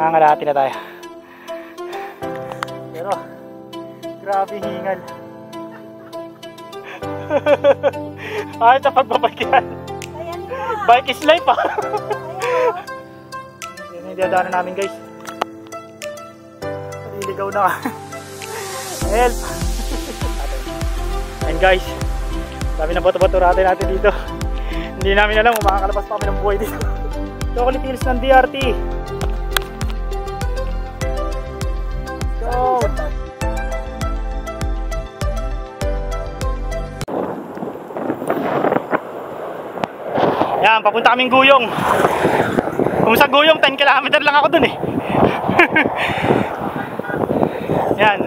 Nangangalati na tayo. Pero, grabe hingal. Kahit na pagbabike yan. Bike is life ah. Yan yung dadaanan namin guys. Naliligaw na ka. Help! And guys, dami na bato-bato natin dito. Hindi namin alam kung makakalabas pa kami ng buhay dito. Chocolate Hills ng DRT. So, yan, papunta kaming Guyong. Kung sa Guyong, 10 km lang ako dun eh. Yan.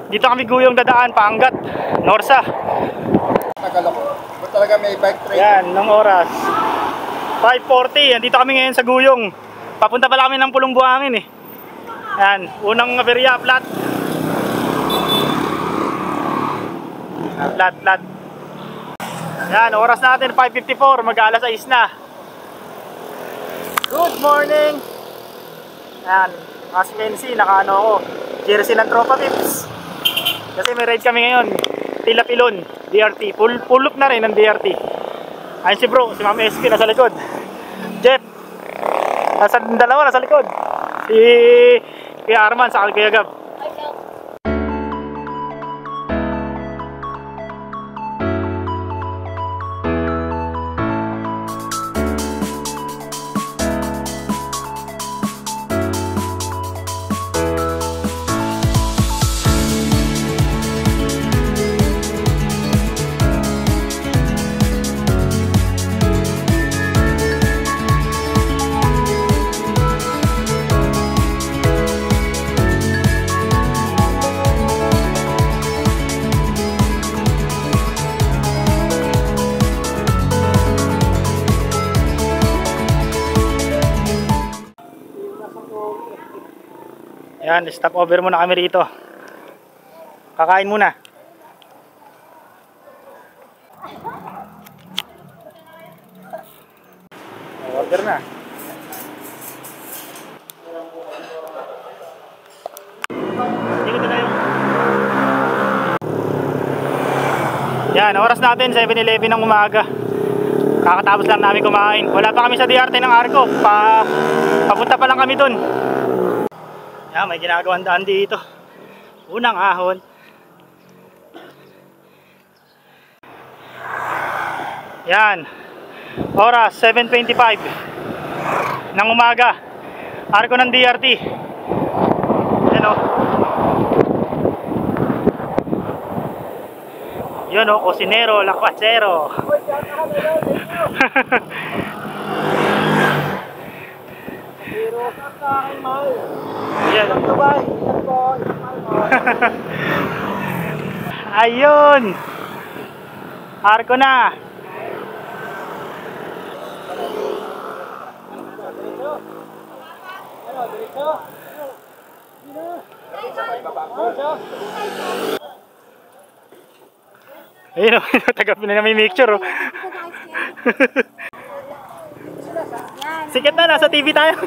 Dito kami Guyong dadaan, Paangat, Norsa. Tagal ako. Ba't talaga may bike trail? Yan, nung oras 5:40, andito kami ngayon sa Guyong. Papunta pala kami ng Pulong Buhangin eh. Yan, unang aberya, flat. Flat. Yan, oras natin 5:54, mag-alas 6 na. Good morning. Yan, as you can see, naka-ano ako, jersey ng Tropa Pips. Kasi may ride kami ngayon, Tilapilon, DRT. Full loop na rin ng DRT. Ayun si bro, si Ma'am SP nasa likod. Jeff, dalawa nasa likod. Si Kuya Arman sa Kuya Gab. Yan, stop over muna kami rito. Kakain muna. Order na. Dito na tayo. Yan, oras natin 7:11 ng umaga. Kakatapos lang namin kumain. Wala pa kami sa DRT ng Arco. Papunta pa lang kami dun. Yan, may ginagawang daan dito. Unang ahon. Yan. Oras 7:25 ng umaga. Arco ng DRT. Yan o. Yun o, Cosinero, Lakwasero. Ayun. Arco na. Ayun, tagapin na namin picture. Sikat na, nasa TV tayo.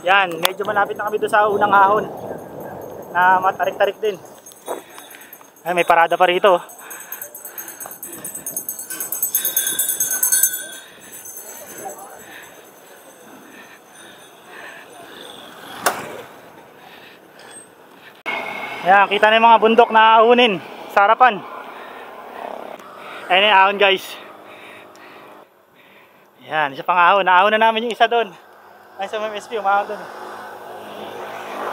Yan, medyo malapit na kami doon sa unang ahon na matarik-tarik din. Ay, may parada pa rito. Yan, kita na yung mga bundok na ahunin sa harapan. Ayun yung ahon guys. Yan, isa pang ahon. Naahon na namin yung isa doon. Ay, sa MSP, umahon doon.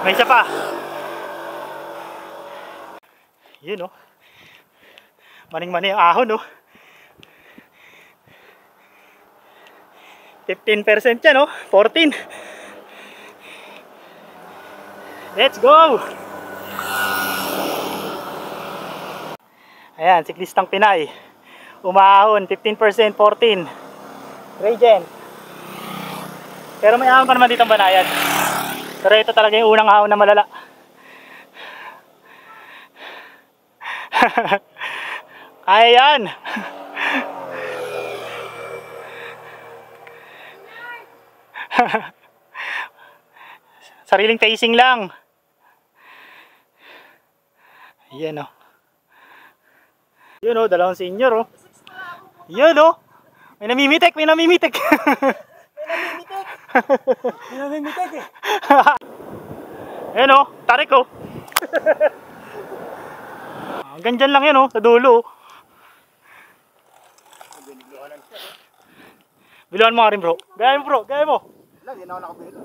May isa pa. Yun o. Maning-mani yung ahon o. 15% yan o. 14. Let's go! Ayan, siklistang Pinay. Umahon, 15%, 14. Regen. Pero may ahon pa naman dito ang Banayad. Pero ito talaga yung unang ahon na malala. Kaya yan. Sariling tasting lang. Ayan o. Yun o, dalawang senior o. Yun o. May namimitik, may namimitik. May namimitik eh. Ayan o, tarik o. Hanggang dyan lang yan o, sa dulo o. Biluhan mo nga rin bro. Gaya mo bro, gaya mo. Wala, di na ako nakabili.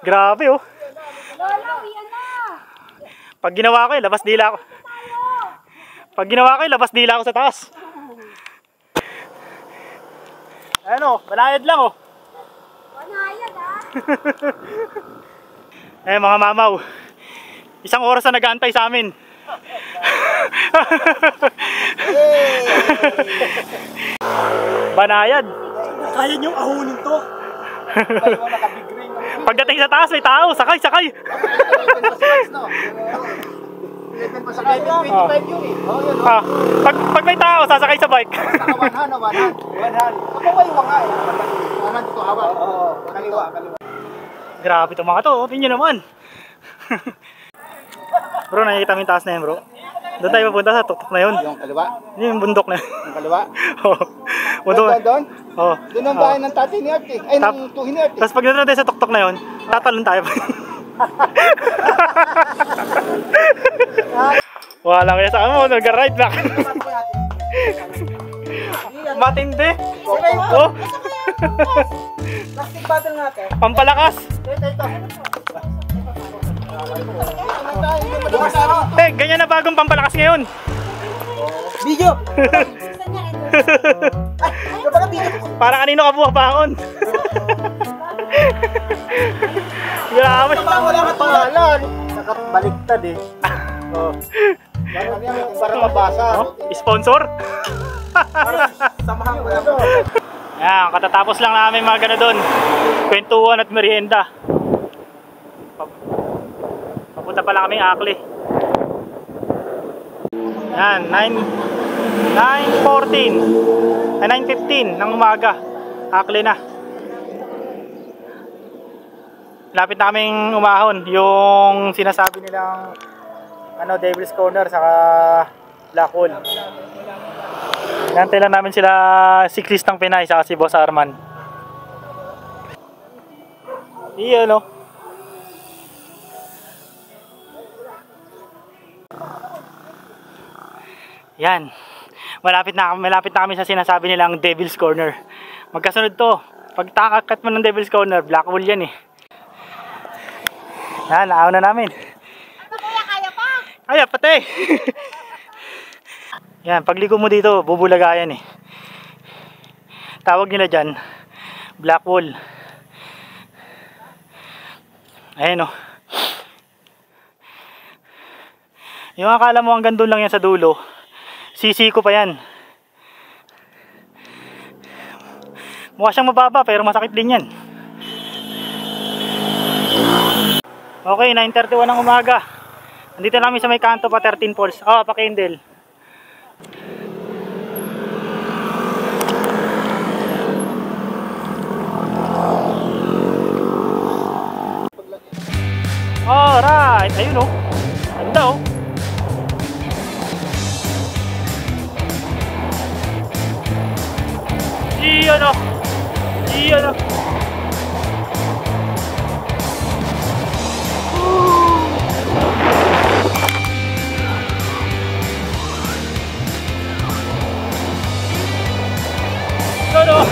Grabe oh. Lolo, yan na! Pag ginawa ko labas dila ako. Pag ginawa ko labas dila ako sa taas. Ano, banayad lang oh. Panayad ah! Eh mga mamaw. Isang oras na nag-aantay sa amin. Banayad. Kaya niyong ahunin to. Tayo mo nakabig ring. Pagdating sa taas may tao, sakay, sakay. 11 pa sa kanya. 25 yun eh. Oo yun. Ah, pag may tao, sasakay sa bike. Naka one hand. Ako ba yung wanga eh? One hand dito hawak. Oo, kaliwa. Grabe itong mga to, tingnan naman. Bro, nakikita mo yung taas na yan bro. Doon tayo pupunta sa tuktok na yun. Yung kaliwa? Yun yung bundok na yun. Yung kaliwa? Oo. Bundok. Doon? Oo. Doon ang bahay ng tatay ni Art eh. Ay, ng tuhin ni Art eh. Tapos pag nandun tayo sa tuktok na yun, tatalon tayo. Wala kaya sa mo, nag-ride back. Matindi. Oh. Plastic bottle natin. Pampalakas. Ganyan na bagong pampalakas ngayon. Video! Gusto niya Ay, kapag video! Para kanino ka buha pangon. Grabe. Wala ka pangalan. Nakabaliktad eh. Oh. Para mabasa. Oh, sponsor? Samahan ko na to. Yan, katatapos lang namin mga gano doon. Kwentuhan at merienda. Papunta pala kaming Akli. Yan, 9:14 ay 9:15 ng umaga. Akli na. Lapit na kaming umahon. Yung sinasabi nilang Devil's Corner saka Black Hole. Nantay lang namin sila siklistang Pinay saka si Boss Arman. Iyon no. Yan. Malapit na kami sa sinasabi nilang Devil's Corner. Magkasunod to. Pag takakat mo ng Devil's Corner, Black Hole yan eh. Yan, naaw na namin. Ano kuya, kaya pa? Kaya pati. Yan, pagligo mo dito, bubulagayan eh. Tawag nila dyan, Black Hole. Ayan o. Yung akala mo hanggang doon lang yan sa dulo, sisiko pa yan. Mukha siyang mababa pero masakit din yan. Okay, 9:31 ng umaga. Nandito namin sa may kanto pa 13 Falls. Oh, pa Kendall. Alright, ayun oh. Ganda oh. Iyan oh. Iyan oh. Iyan oh.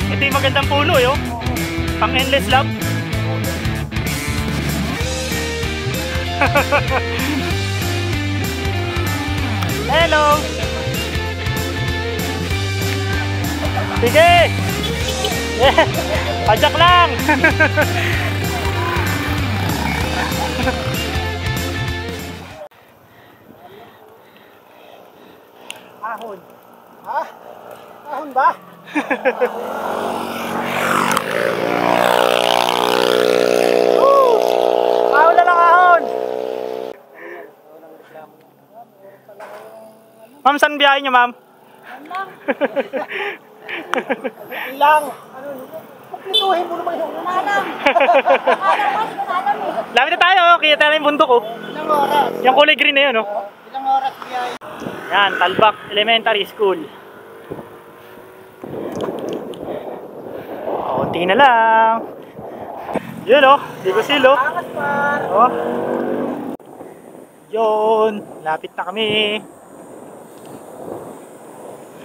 Ito yung magandang puno yo. Pang endless love. Hello. Sige. Pajak lang. Ahon. Ha? Ahon ba? Ahon na lang ahon. Ma'am, saan biyahe niyo, ma'am? Ilang. Kumpletuhin mo naman yung Wala lang. Wala lang eh. Lapit na tayo, kita na yung bundok, oh. Ilang oras? Yung kulay green na yun, oh. Ilang oras biyahe? Yan, Talbak Elementary School. Konti na lang. Yun, oh. Bigusil, oh. Oh. Yun. Lapit na kami.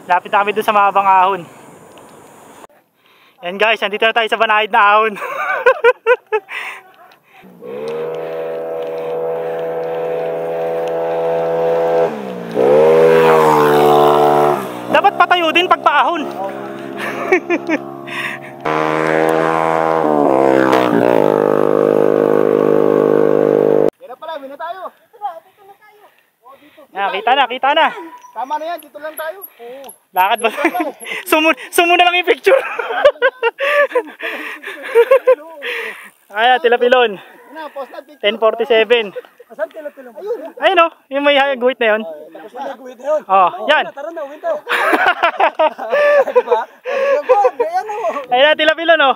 Lapit na kami dun sa mahabang ahon. Yan guys, nandito na tayo sa banahid na ahon. Dapat patayo din pag paahon. Yan na pala, win na tayo. Yan, kita na. Tama na yan, dito lang tayo. Oo. Lakad ba? Sumo na lang yung picture. Kaya, Tilapilon. Yan na, post na. 10:47. Asan tila-tila mo? Ayun o, yung may guhit na yun. Tapos na nag-uwi na yun. Oh, yan. Tara na, uwi tayo. Diba? Ayan o. Ayun na, Tilapilon o.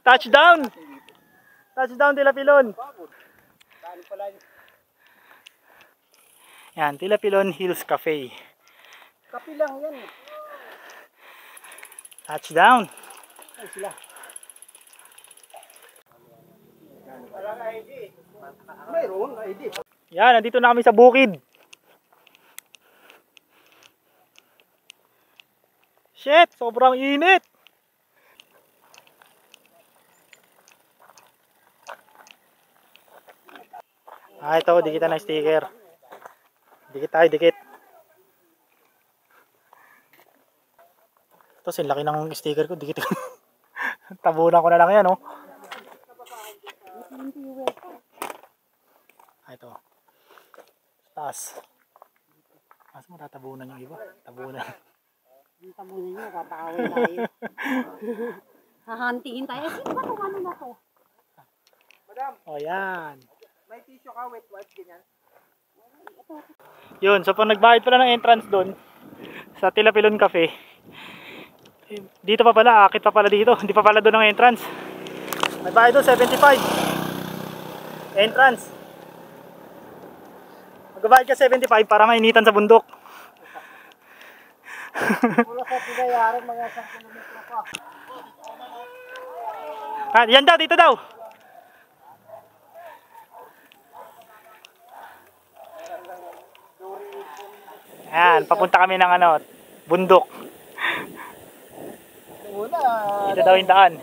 Touchdown. Touchdown, Tilapilon. Yan, Tilapilon Hills Cafe. Kapi lang yan. Touchdown. Ay sila. Mayroon, ID. Yan, nandito na kami sa bukid. Shit, sobrang init. Ah, ito, dikit na ng sticker. Dikit tayo, dikit. Ito, sinlaki ng sticker ko, dikit. Tabunan ko na lang yan, oh. Ah, ito. Taas. Mas mo tatabunan yung iba. Tabunan. Tabunan niyo, papakawin tayo. Hahantingin tayo. Sino ba kung ano na to? Madam, O, yan. may tissue ka, wet wipe ganyan. Yun, so pag nagbayad pala ng entrance doon sa Tilapilon Cafe, dito pa pala, akit pa pala dito, hindi pa pala doon ang entrance. Nagbayad doon 75 entrance. Magbayad ka 75 para mainitan sa bundok. Wala sa pinayaran, mga 1 kilometro pa. Ah, yan daw, dito daw. Ayan, papunta kami ng ano, bundok. Una, Dito daw yung daan.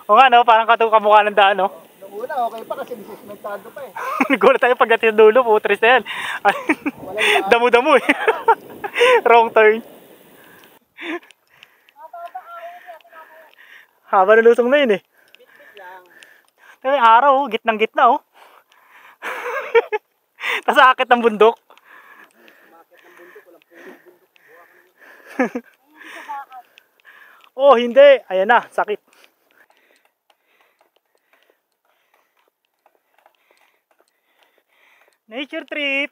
O nga no, parang kamukha ng daan no. nung una, okay pa kasi disismentado pa eh. Nagulat tayo pagdating sa dulo, putres na yan. Damo-damo eh. Wrong turn. Haba na lusong na yun eh. May araw, gitnang gitna oh. Tapos akit ng bundok. Oh, hindi. Ayan na, sakit. Nature trip.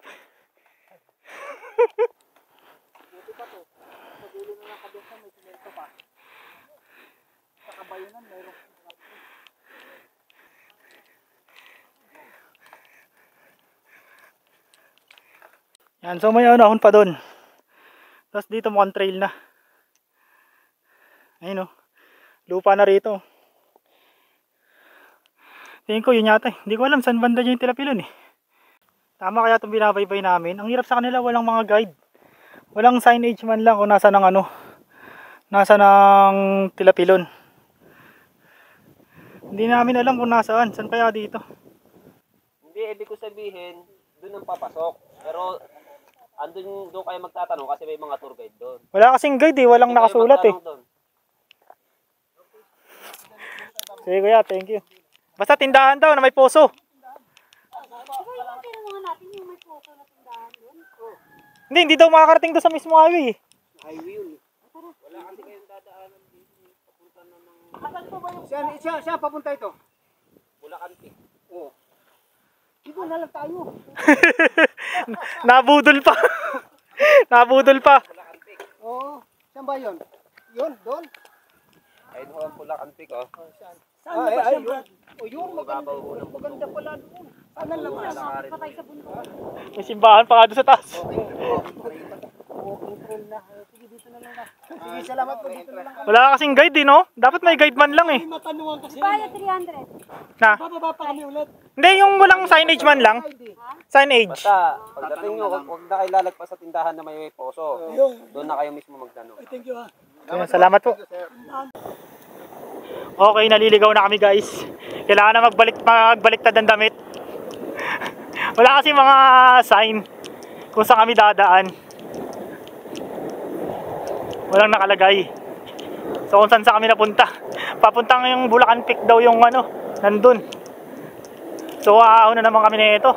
Yan, so may ahon pa doon. Tapos dito mukhang trail na. Ayun oh. Lupa na rito. Tingin ko yun yata eh. Hindi ko alam saan banda yung Tilapilon eh. Tama kaya itong binabaybay namin. Ang hirap sa kanila, walang mga guide. Walang signage man lang kung nasa ng ano. Nasa ng Tilapilon. Hindi namin alam kung nasaan. Saan kaya dito? Hindi, ibig ko sabihin, doon ang papasok. Pero, doon kayo magtatanong kasi may mga tour guide doon. Wala kasing guide eh. Walang Hindi kayo nakasulat eh. magtanong doon. Sige kuya, thank you. Basta tindahan daw na may poso. Diba yung tinanungan natin yung may photo na tindahan doon? Hindi daw makakarating doon sa mismo highway eh. Highway yun. Wala kasi kayong dadaanan dito. Papunta na ng Siya papunta ito. Bulacan Peak. Oo. Dito na lang tayo. Nabudol pa. Nabudol pa. Bulacan Peak. Oo. Saan ba yun? Yun, doon. Ayun ho ang Bulacan Peak, oh. Saan ba siya, Brad? O yun, maganda. Ibabaw ho ng Maganda pala doon. Saan ang labas? Patay sa bundok. May simbahan pa nga doon sa taas. Walking trail na. Sige, dito na lang na. Sige, salamat po. Dito na lang. Wala kasing guide eh, no? Dapat may guide man lang eh. Matanungan kasi. Bayad 300. Na. Bababa pa kami ulit. Hindi, yung walang signage man lang. Signage. Basta, pagdating nyo, huwag na kayo lalagpas sa tindahan na may poso. Doon na kayo mismo magdano. Thank you ha. Ayun, salamat po. Okay, naliligaw na kami guys. Kailangan na magbaliktad ng damit. Wala kasi mga sign kung saan kami dadaan. Walang nakalagay. So kung saan kami napunta. Papuntang yung Bulacan Peak daw yung ano, nandun. So na naman kami na ito.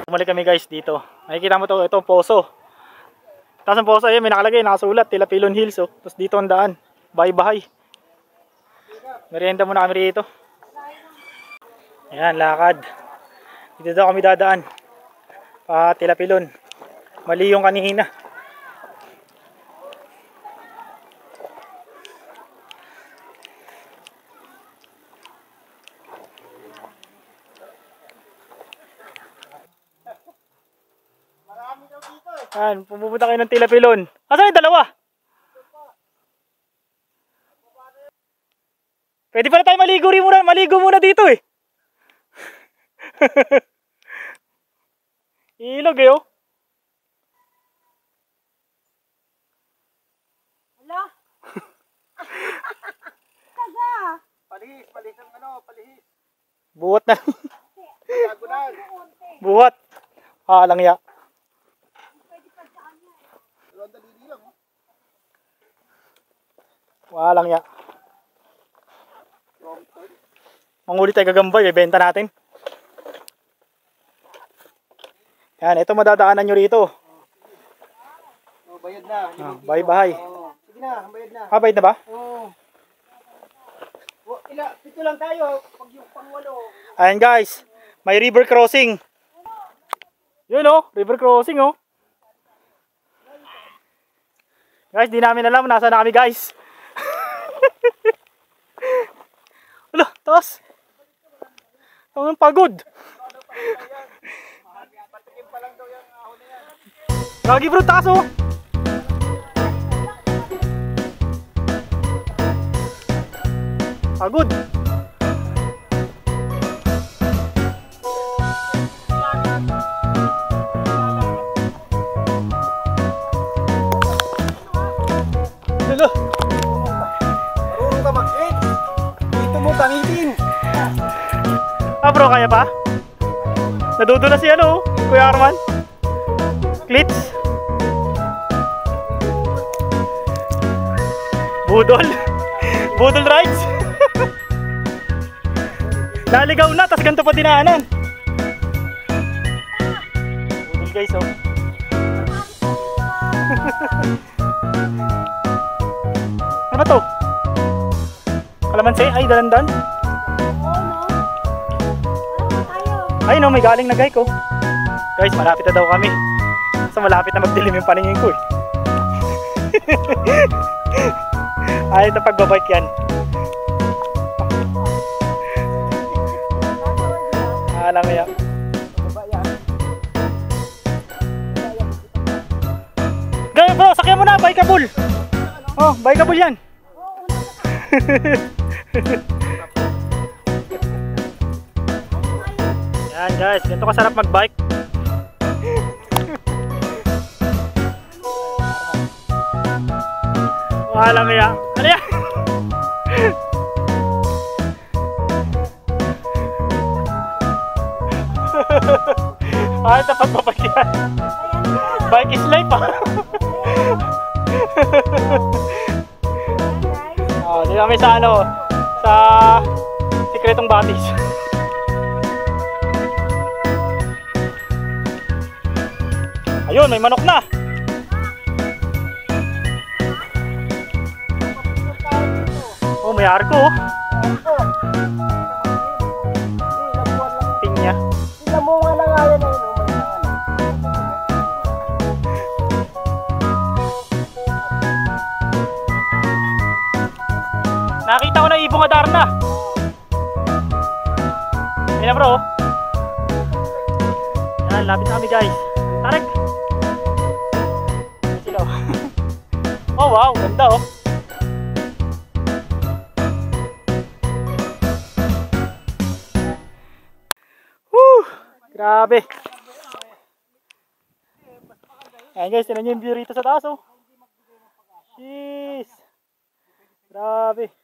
Bumalik kami guys dito. Nakikita mo to, ito poso. Tapos ang poso ayun, may nakalagay, nakasulat, Tilapilon Hills. Oh. Tapos dito ang daan, bahay-bahay. Merienda muna kami rito. Ayan, lakad. Dito daw kami dadaan. Pa Tilapilon. Mali yung kanina. Ayan, pupunta kayo ng Tilapilon. Asan yung dalawa? Pwede pala tayo maligo muna dito eh. Ilog eh oh. Hala. Taga. Palihis ang ano, palihis. Buwat na. Diagonal. Buwat. Lang ya. Walang ya. Mangulit tayo gagambay, benta natin. Yan, ito madadaanan nyo rito. Oh, bayad na. Bahay-bahay. Oh, sige na, bayad na. Bayad na ba? Oo. Pito lang tayo. Pag yung pangwalo. Ayan guys, may river crossing. Yun oh, river crossing oh. Guys, di namin alam nasa na kami guys. Wala, taas. Ang pagod. Lagi bro, taas oh. Pagod. Lalo. Marunong ka mag-eat. Dito mo gamitin. Bro, kaya pa? Nadudulas si ano, Kuya Arman. Klits. Budol. Budol rides. Naligaw na, tas ganito pa dinaanan. Budol guys, oh. Ano to? Kalamansi? Ay, dalandan. Ay no, may galing na guy ko. Guys, malapit na daw kami. So malapit na magdilim yung paningin ko eh. Ay, ito pagbabike yan. Alam mo yan. Gaya bro, sakyan mo na, bikeable. Oh, bikeable yan. Yan guys, ganito kasarap magbike. Wala mo yan. Ano yan? Ay, ito pagbabike yan. Bike is life ah. Oh, di kami sa ano, sa Sikretong Batis. Ayun, may manok na. Oh, may arko. Oh. Pinya. Sila mo nga lang ayan na yun. Nakita ko na ibong Adarna. Ayun na bro. Yan, lapit na kami guys. Tarik. Ayun sila oh. Oh wow, ganda oh. Woo! Grabe. Ayan guys, tinan nyo yung view rito sa taas oh. Jeez. Grabe.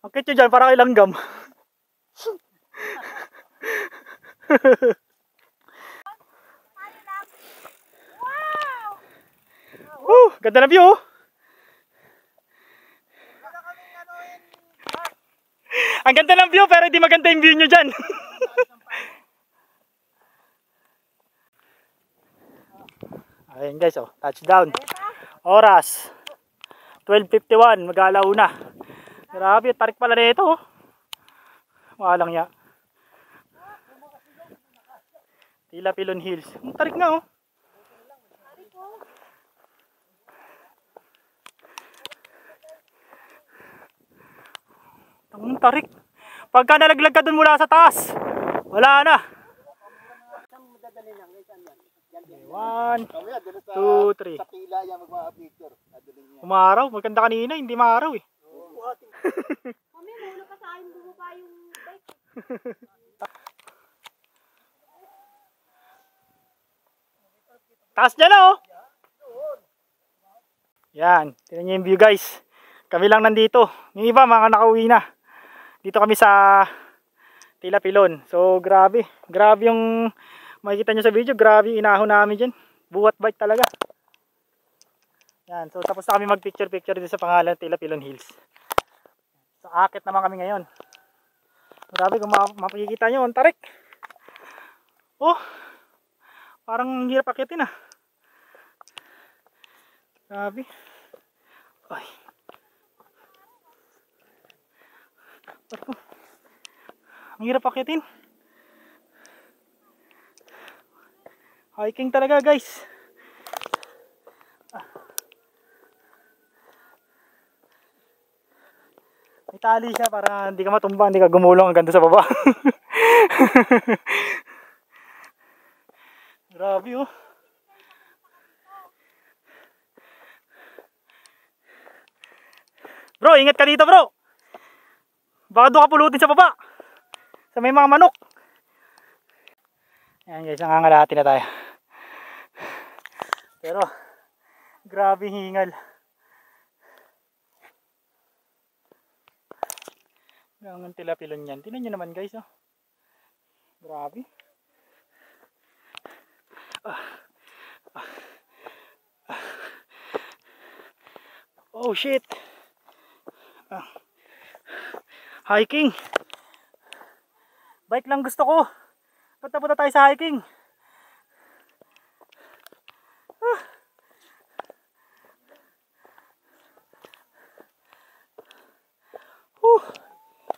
Ang cute nyo dyan, parang kay langgam. Ganda na view oh. Ang ganda ng view pero hindi maganda yung view nyo dyan. Ayun guys oh, touchdown. Oras 12:51, mag-alauna. Grabe, tarik pala nito oh. Walang ya. Tilapilon Hills. Ang tarik nga oh. Ang tarik. Pagka nalaglag ka dun mula sa taas, wala na. 1, 2, 3. Sa pila yan magpapicture. Umaraw, maganda kanina, hindi maaraw eh. Mami, muna ka sa akin bumaba yung bike. Taas niya na oh. Yan, tingnan niyo yung view guys. Kami lang nandito. Yung iba mga nakauwi na. Dito kami sa Tilapilon. So grabe. Grabe yung makikita nyo sa video. Grabe yung inahon namin dyan. Buhat bike talaga. Yan. So tapos na kami mag picture dito sa pangalan Tilapilon Hills. So akit naman kami ngayon. Grabe kung makikita nyo. Ang tarik. Oh. Parang hirap akitin ah. Grabe. Ay. Ang hirap akitin. Hiking talaga guys. May tali siya para hindi ka matumba, hindi ka gumulong hanggang sa baba. Grabe oh. Bro, ingat ka dito bro. Baka doon ka pulutin sa baba. Sa may mga manok. Ayan guys, nangangalahati na tayo. Pero, grabe hingal. Ang tilapilon yan. Tingnan nyo naman guys oh. Grabe. Oh shit. Hiking. Bike lang gusto ko. Punta tayo sa hiking.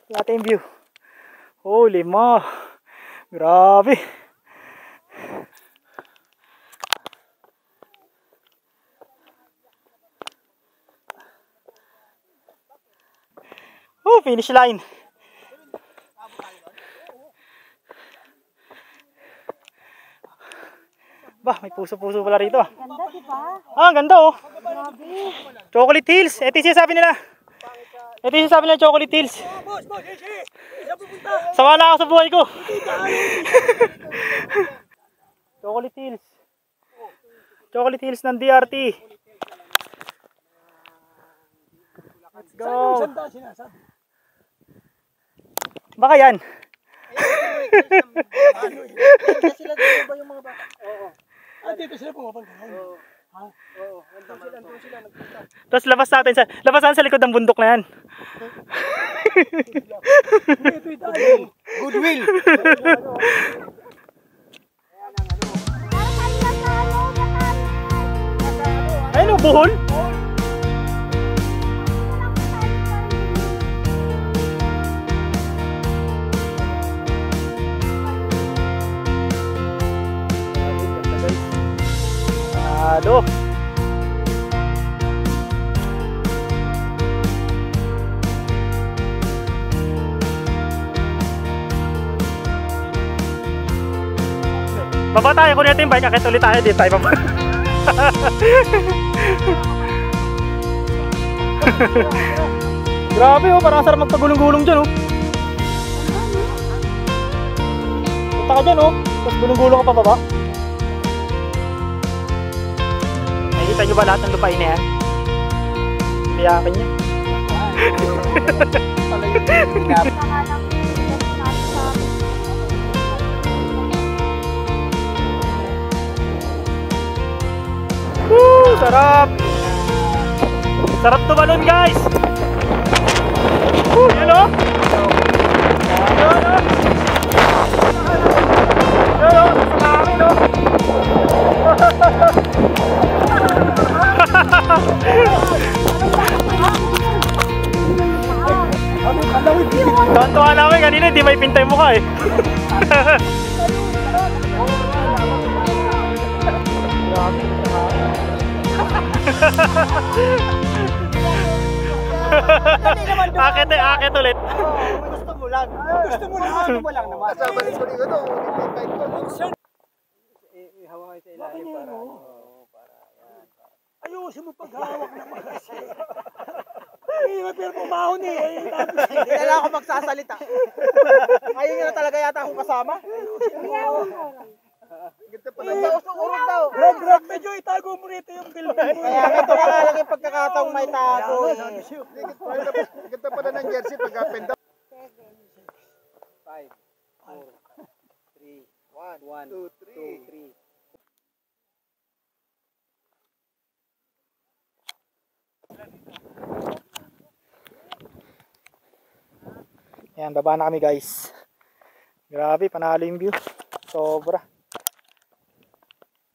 Ito yung view. Holy mo. Grabe. Finish line. Bah, may puso-puso pala rito. Ganda, di ba? Ah, ang ganda oh. Grabe. Chocolate Hills. Ito yung sabi nila. Ito yung sabi nila, Chocolate Hills. Sawa na ako sa buhay ko. Chocolate Hills. Chocolate Hills ng DRT. Let's go. Baka yan. Sila dito ba yung mga baka? Oo. Ah, dito sila pumapunta. Oo. Ha? Oo. Nandun sila nagpunta. Tapos labas natin sa likod ng bundok na yan. Goodwill. Para kanina sa ano, Bohol? Halo. Baba tayo, kunin natin yung bike, akit ulit tayo, dito tayo baba. Grabe oh, parang sarap magpagulong-gulong dyan oh. Punta ka dyan oh, tapos gulong-gulong ka pa baba. Nakikita nyo ba lahat ng lupain na yan? Piyakin niya. Woo! Sarap! Sarap tumalon guys! Woo! Yun o! Yun o! Yun o! Sa amin o! Tuwan-tuwa namin kanina, hindi may pintay mukha eh. Akit eh, akit ulit. Gusto mo lang. Gusto mo lang naman. Sabalik ko dito. Ihawak sa ilalim para Ayusin mo paghawak naman kasi. Pero pumahon eh. hindi na lang ako magsasalita. Ayaw nyo na talaga yata akong kasama. Ganda pa lang. Urong daw. Grab, medyo itago mo rito yung building. Kaya ito na lang yung pagkakataong may tago. Ganda pa na ng jersey pag-up and down. 5, 4, 3, 1, 2, 3. Ayan, baba na kami guys. Grabe, panalo yung view. Sobra.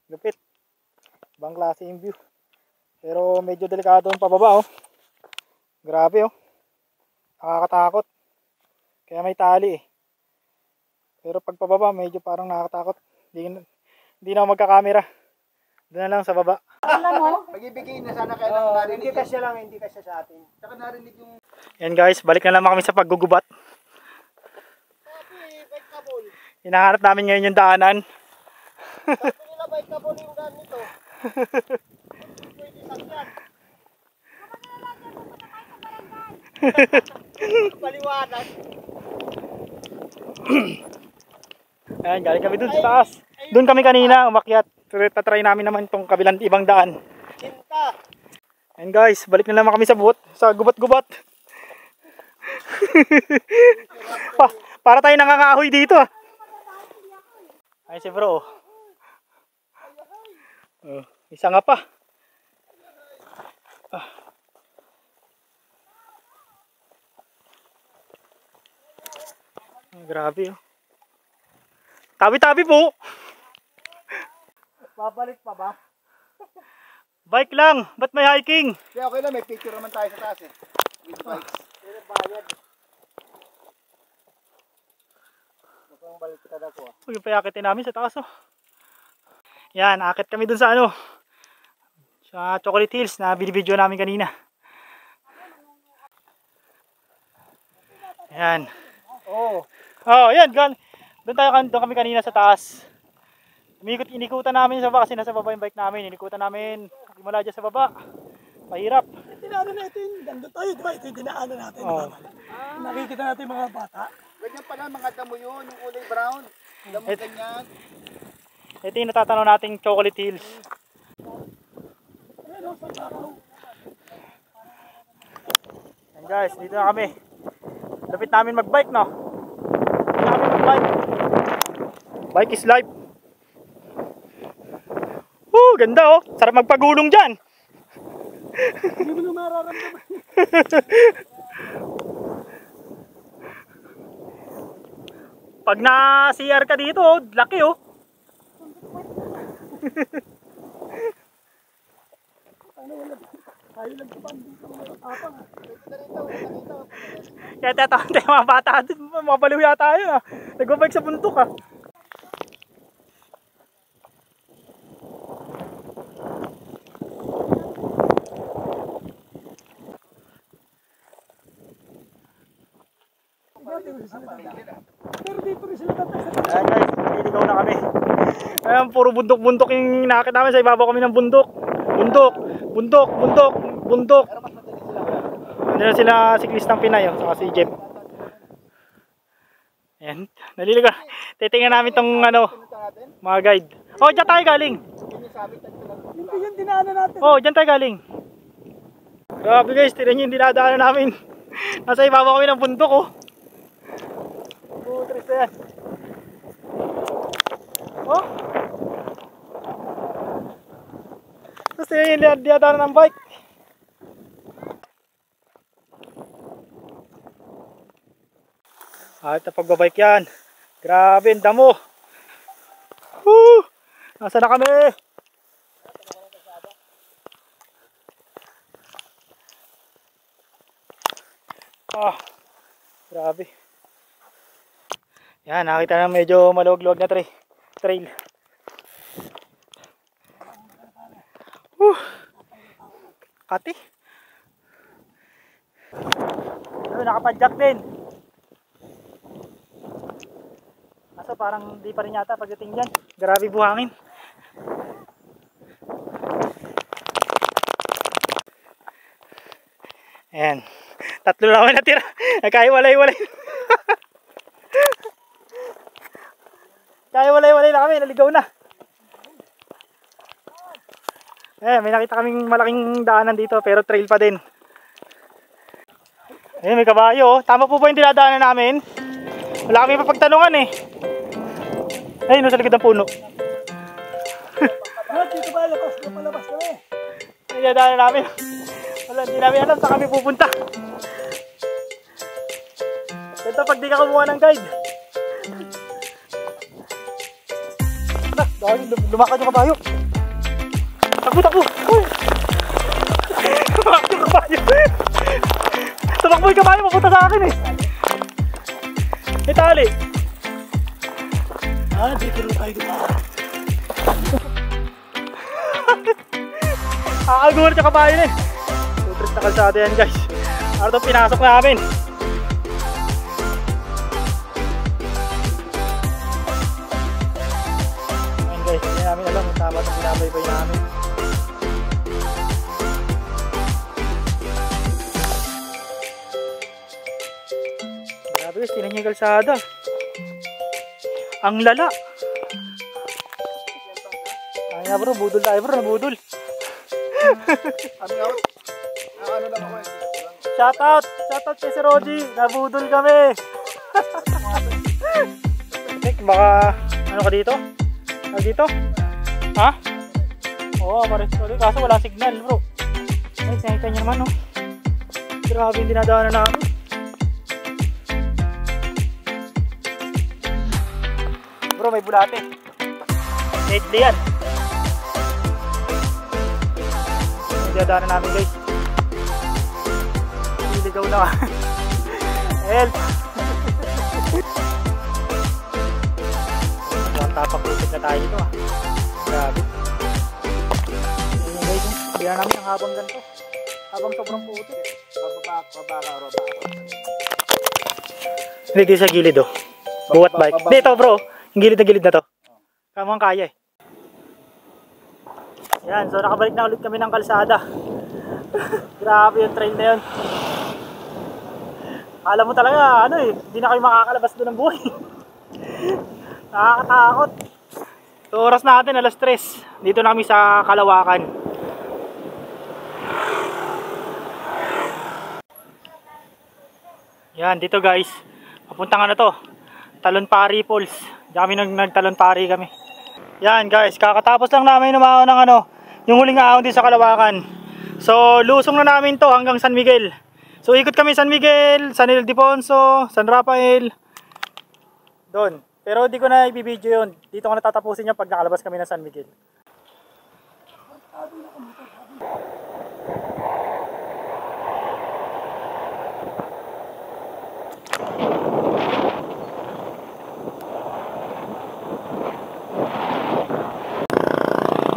Lupit. Ibang klase yung view. Pero medyo delikado yung pababa oh. Grabe oh. Nakakatakot. Kaya may tali eh. Pero pag pababa medyo parang nakakatakot. Hindi na ako magkakamera. Doon na lang sa baba. Pag-ibigay na sana kayo ng narinig. Hindi kasya sa atin. Saka narinig yung... Ayan guys, balik na naman kami sa paggugubat. Hinahanap namin ngayon yung daanan. Sabi nila bike na po yung daan nito. Pwede sakyan. Paliwanag. Ayan, galing kami dun sa taas. Dun kami kanina umakyat. Tatry namin naman itong kabilang ibang daan. Cinta. Ayan guys, balik na naman kami sa buot. Sa gubat-gubat. Para tayo nangangahoy dito ah. Ay si bro. Isa nga pa. Grabe oh. Tabi-tabi po. Babalik pa ba? Bike lang, ba't may hiking? Kaya okay lang, may picture naman tayo sa taas eh. With bikes. Pero bayad. Mukhang balik ka na po ah. Yung payakitin namin sa taas oh. Yan, akit kami dun sa ano. Sa Chocolate Hills na binibidyo namin kanina. Yan. Oo. Oh, yan. Doon kami kanina sa taas. Inikutan namin sa baba kasi nasa baba yung bike namin. Inikutan namin. Mula dyan sa baba. Mahirap. Dinaanan natin. Ganda tayo, di ba? Ito yung dinaanan natin. Oh. Nakikita natin mga bata. Ganyan pala mga damo yun, yung kulay brown. Damo ganyan. Ito yung natatanaw nating Chocolate Hills. Yan guys, dito na kami. Lapit namin magbike no. Lapit namin magbike. Bike is life. Ganda oh. Sarap magpagulong dyan. Hindi mo na mararamdaman. Pag na CR ka dito, laki oh. Tayo lang pa, hindi ko matapang. Kaya tayo mga bata doon, mga baliw yata yun ah. Nagbabike sa bundok ah. Pero dito rin sila tatay sa Ayan guys, nililigaw na kami. Ayan, puro bundok-bundok yung nakakita namin. Sa ibabaw kami ng bundok. Bundok, bundok, bundok, bundok. Ano na sila siklistang Pinay, oh, saka si Jeff. Ayan, naliligaw. Titingnan namin tong ano, mga guide. Oh, dyan tayo galing. yung dinaanan natin. Oh, dyan tayo galing. Grabe guys, tignan nyo yung dinadaanan namin. Nasa ibabaw kami ng bundok, oh. Putres na yan. Oh. Tapos tignan yung dinadaanan ng bike. At pagbabike yan. Grabe, ang damo. Woo! Nasa na kami? Ah, grabe. Yan, nakita na medyo maluwag-luwag na trail. Kati. Pero nakapadjak din. Kaso parang di pa rin yata pagdating dyan. Grabe buhangin. Ayan. 3 lang ang natira. Nagkahiwalay-walay. Kahiwalay-walay na kami. Naligaw na. May nakita kaming malaking daanan dito pero trail pa din. Ayun, may kabayo. Tama po ba yung dinadaanan namin? Wala kami pa pagtanungan eh. Ayun, sa likod ng puno. Dito ba, palabas kami. Yung dinadaanan namin. Wala, hindi namin alam saan kami pupunta. Ito pag di ka kumuha ng guide. Lumakad yung kabayo. Takbo! Uy! Lumakad yung kabayo. Tumakbo yung kabayo, mapunta sa akin eh. May tali. Dito rin tayo dito. Kakagulat yung kabayo na eh. Putres na kalsada yan guys. Ano itong pinasok namin? Ayan guys, hindi namin alam kung tama itong binabaybay namin. Grabe guys, tinan niyo yung kalsada. Ang lala. Ay nga bro, budol tayo bro, nabudol. Ano lang ako eh. Shoutout kay Sir Roji, nabudol kami. Nick, baka ano ka dito? Dito? Ha? Oo, pares ko dito. Kaso wala signal bro. Ay, nakita nyo naman oh. Grabe yung dinadaanan namin. Bro, may bulate. Deadly yan. Yung dinadaanan namin guys. Iligaw na. Help! Mukhang tapak-lupit na tayo dito ah. Grabe. Ayan guys, hindi na namin ang habang ganito. Habang sobrang puti. Babaka. Hindi dito sa gilid oh. Buwat bike. Dito bro, yung gilid na gilid na to. Kamang kaya eh. Yan, so nakabalik na ulit kami ng kalsada. Grabe yung trail na yun. Alam mo talaga, ano eh, hindi na kayo makakalabas doon ng buhay. Nakakatakot. So oras natin, alas 3. Dito na kami sa Kalawakan. Yan, dito guys. Papuntang ano to, Talonpari Falls. Diyan kami nagtalonpari kami. Yan guys, kakatapos lang namin umahon ng ano, yung huling ahon din sa Kalawakan. So lusong na namin to hanggang San Miguel. So ikot kami San Miguel, San Ildefonso, San Rafael. Doon. Pero di ko na i-video yun. Dito ko natatapusin yan pag nakalabas kami ng San Miguel.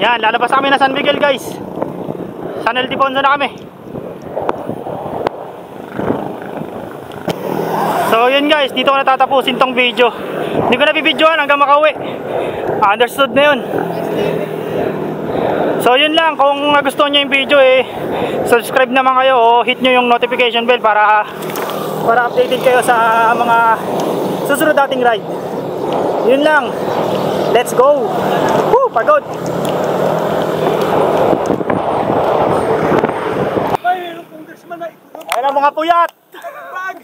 Yan, lalabas kami na San Miguel guys. San Ildefonso na kami. So yun guys, dito ko natatapusin tong video. Hindi ko na bibidyoan hanggang makauwi. Understood na yun. So yun lang, kung nagustuhan nyo yung video subscribe naman kayo o hit nyo yung notification bell para updated kayo sa mga susunod nating ride. Yun lang. Let's go. Woo, pagod. Ay, yung congressman na ikulong. Ayun ang mga puyat. Bag!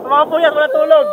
Mga puyat, wala tulog.